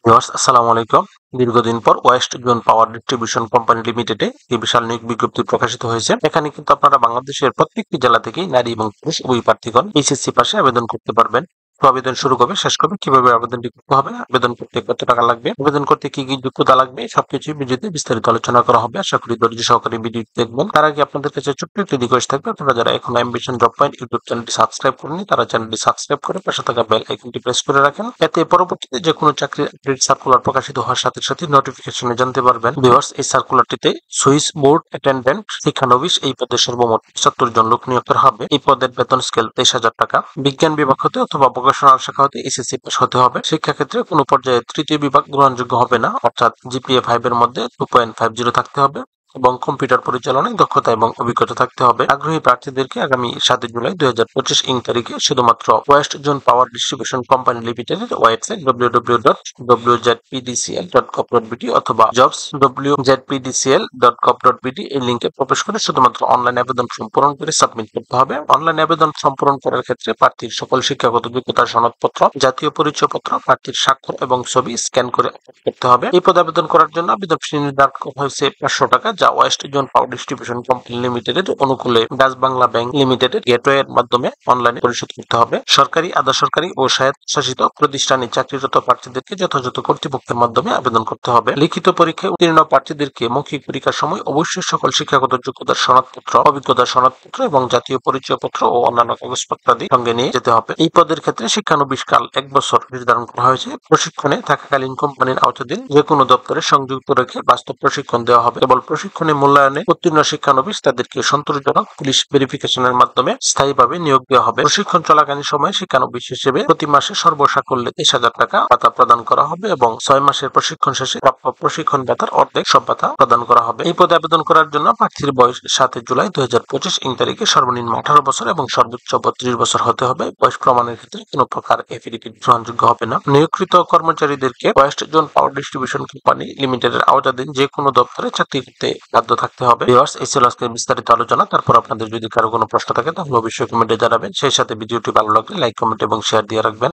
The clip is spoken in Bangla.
ভিউয়ার্স আসসালামু আলাইকুম। দীর্ঘদিন পর West zone power distribution company লিমিটেডে এই বিশাল নিয়োগ বিজ্ঞপ্তি প্রকাশিত হয়েছে। এখানে কিন্তু আপনারা বাংলাদেশের প্রত্যেকটি জেলা থেকেই নারী এবং পুরুষ উভয় প্রার্থীগণ এইচএসসি পাশে আবেদন করতে পারবেন। তো আবেদন শুরু কবে শেষ কবে কিভাবে আবেদনটি করতে হবে, আবেদন করতে কত টাকা লাগবে, আবেদন করতে কি কি যোগ্যতা লাগবে সবকিছু ভিডিওতে বিস্তারিত আলোচনা করা হবে। আশা করি ধৈর্য সহকারে ভিডিও দেখবেন। তার আগে আপনাদের কাছে ছোট্ট একটি রিকোয়েস্ট থাকবে, আপনারা যারা এখন অ্যাম্বিশন জব পয়েন্ট ইউটিউব চ্যানেলটি সাবস্ক্রাইব করেনি তারা চ্যানেলটি সাবস্ক্রাইব করে পাশে থাকা বেল আইকনটি প্রেস করে রাখেন। এতে পরবর্তীতে যে কোনো চাকরির আপডেট সার্কুলার প্রকাশিত হওয়ার সাথে সাথে নোটিফিকেশনে জানতে পারবেন। ভিউয়ার্স, এই সার্কুলারটিতে সুইস বোর্ড অ্যাটেন্ডেন্ট শিক্ষানবিশ এই পদে সর্বমোট ৭৫ জন লোক নিয়োগ করা হবে। এই পদের বেতন স্কেল ২৩,০০০ টাকা। বিজ্ঞান বিভাগ হতে অথবা ভোকেশনাল শাখা হতে এসএসসি পাস হতে হবে। শিক্ষাক্ষেত্রে কোনো পর্যায়ে তৃতীয় বিভাগ গ্রহণযোগ্য হবে না, অর্থাৎ জিপিএ ৫ এর মধ্যে 2.50 থাকতে হবে এবং কম্পিউটার পরিচালনায় দক্ষতা এবং অভিজ্ঞতা থাকতে হবে। আগ্রহী প্রার্থীদেরকে আগামী ৭ জুলাই ২০২৫ তারিখে শুধুমাত্র West zone power distribution company লিমিটেডের ওয়েবসাইট www.wzpdcl.gov.bt অথবা jobs.wzpdcl.gov.bt এই লিঙ্কে প্রবেশ করে শুধুমাত্র অনলাইন আবেদন ফর্ম পূরণ করে সাবমিট করতে হবে। অনলাইন আবেদন ফর্ম পূরণ করার ক্ষেত্রে প্রার্থীর সকল শিক্ষাগত যোগ্যতার সনদপত্র, জাতীয় পরিচয়পত্র, প্রার্থীর স্বাক্ষর এবং ছবি স্ক্যান করে আপলোড করতে হবে। এই পদে আবেদন করার জন্য আবেদন ফি নির্ধারণ করা হয়েছে ৫০০ টাকা, যা West zone power distribution company লিমিটেডের অনুকূলে ডাচ বাংলা ব্যাংক লিমিটেডের গেটওয়ে এর মাধ্যমে অনলাইনে পরিশোধ করতে হবে। সরকারি, আধা সরকারি ও স্বায়ত্তশাসিত প্রতিষ্ঠানে চাকরিরত প্রার্থীদেরকে যথাযথ কর্তৃপক্ষের মাধ্যমে আবেদন করতে হবে। লিখিত পরীক্ষায় উত্তীর্ণ প্রার্থীদেরকে মৌখিক পরীক্ষার সময় অবশ্যই সকল শিক্ষাগত যোগ্যতার সনদপত্র, অভিজ্ঞতার সনদপত্র এবং জাতীয় পরিচয়পত্র ও অন্যান্য কাগজপত্রাদি সঙ্গে নিয়ে যেতে হবে। এই পদের ক্ষেত্রে শিক্ষানবিশ কাল ১ বছর নির্ধারণ করা হয়েছে। প্রশিক্ষণে থাকাকালীন কোম্পানির আওতাধীন যে কোনো দপ্তরে সংযুক্ত রেখে বাস্তব প্রশিক্ষণ দেওয়া হবে। কেবল প্রশিক্ষণে মূল্যায়নে উত্তীর্ণ শিক্ষানবিশ তাদেরকে সন্তোষজনক পুলিশ ভেরিফিকেশনের মাধ্যমে স্থায়ীভাবে নিয়োগ দেওয়া হবে। প্রশিক্ষণ চলাকালীন সময়ে শিক্ষানবিশ হিসেবে প্রতি মাসে সর্বসাকুল্যে ২৩,০০০ টাকা ভাতা প্রদান করা হবে এবং ৬ মাসের প্রশিক্ষণ শেষে প্রাপ্য প্রশিক্ষণ ভাতার অর্ধেক সব ভাতা প্রদান করা হবে। এই পদে আবেদন করার জন্য প্রার্থীর বয়স ৭ জুলাই ২০২৫ তারিখে সর্বনিম্ন ১৮ বছর এবং সর্বোচ্চ ৩২ বছর হতে হবে। বয়স প্রমাণের ক্ষেত্রে কোনো প্রকার এফিডেভিট গ্রহণযোগ্য হবে না। নিয়োগকৃত কর্মচারীদেরকে West zone power distribution company লিমিটেডের আওতাধীন যে কোনো দপ্তরে চাকরি করতে বাধ্য থাকতে হবে। ভিউয়ার্স, এই ছিল আজকের বিস্তারিত আলোচনা। তারপর আপনাদের যদি কারো কোনো প্রশ্ন থাকে তাহলে অবশ্যই কমেন্টে জানাবেন। সেই সাথে ভিডিওটি ভালো লাগলে লাইক, কমেন্ট এবং শেয়ার দিয়ে রাখবেন।